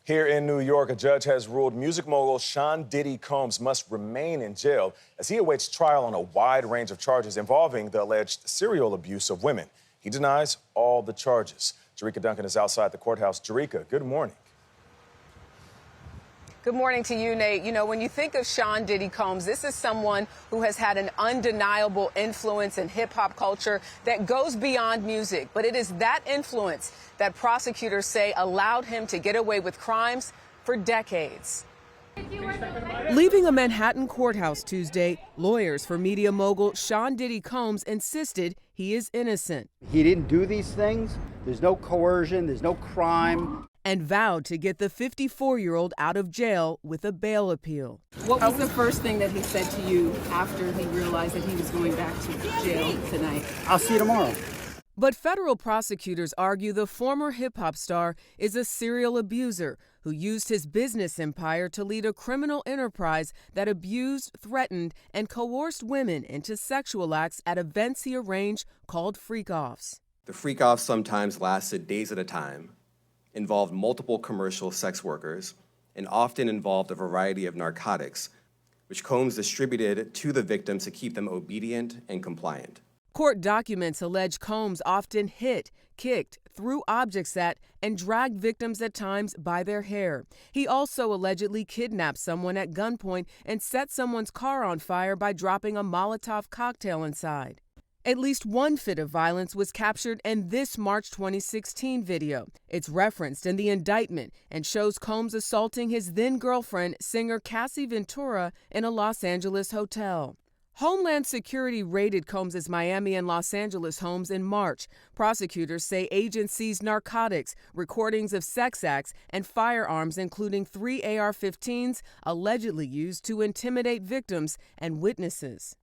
Here in New York, a judge has ruled music mogul Sean "Diddy" Combs must remain in jail as he awaits trial on a wide range of charges involving the alleged serial abuse of women. He denies all the charges. Jerika Duncan is outside the courthouse. Jerika, good morning. Good morning to you, Nate. You know, when you think of Sean "Diddy" Combs, this is someone who has had an undeniable influence in hip-hop culture that goes beyond music. But it is that influence that prosecutors say allowed him to get away with crimes for decades. Leaving a Manhattan courthouse Tuesday, lawyers for media mogul Sean "Diddy" Combs insisted he is innocent. He didn't do these things. There's no coercion. There's no crime. And vowed to get the 54-year-old out of jail with a bail appeal. What was the first thing that he said to you after he realized that he was going back to jail tonight? I'll see you tomorrow. But federal prosecutors argue the former hip-hop star is a serial abuser who used his business empire to lead a criminal enterprise that abused, threatened, and coerced women into sexual acts at events he arranged called freak-offs. The freak-offs sometimes lasted days at a time, involved multiple commercial sex workers, and often involved a variety of narcotics, which Combs distributed to the victims to keep them obedient and compliant. Court documents allege Combs often hit, kicked, threw objects at, and dragged victims at times by their hair. He also allegedly kidnapped someone at gunpoint and set someone's car on fire by dropping a Molotov cocktail inside. At least one fit of violence was captured in this March 2016 video. It's referenced in the indictment and shows Combs assaulting his then-girlfriend, singer Cassie Ventura, in a Los Angeles hotel. Homeland Security raided Combs' Miami and Los Angeles homes in March. Prosecutors say agents seized narcotics, recordings of sex acts, and firearms, including 3 AR-15s allegedly used to intimidate victims and witnesses.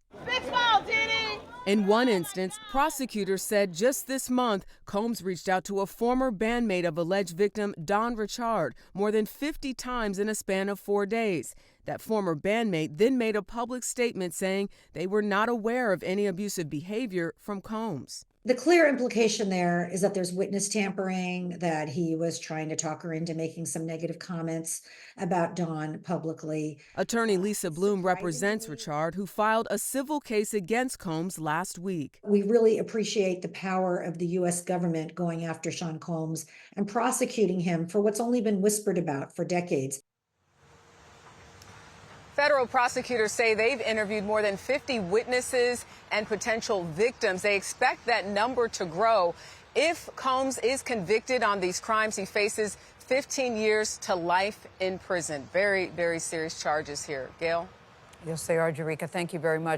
In one instance, prosecutors said just this month, Combs reached out to a former bandmate of alleged victim Don Richard more than 50 times in a span of 4 days. That former bandmate then made a public statement saying they were not aware of any abusive behavior from Combs. The clear implication there is that there's witness tampering, that he was trying to talk her into making some negative comments about Dawn publicly. Attorney Lisa Bloom represents Richard, who filed a civil case against Combs last week. We really appreciate the power of the U.S. government going after Sean Combs and prosecuting him for what's only been whispered about for decades. Federal prosecutors say they've interviewed more than 50 witnesses and potential victims. They expect that number to grow. If Combs is convicted on these crimes, he faces 15 years to life in prison. Very, very serious charges here. Gayle? Yes, they are, Jerika. Thank you very much.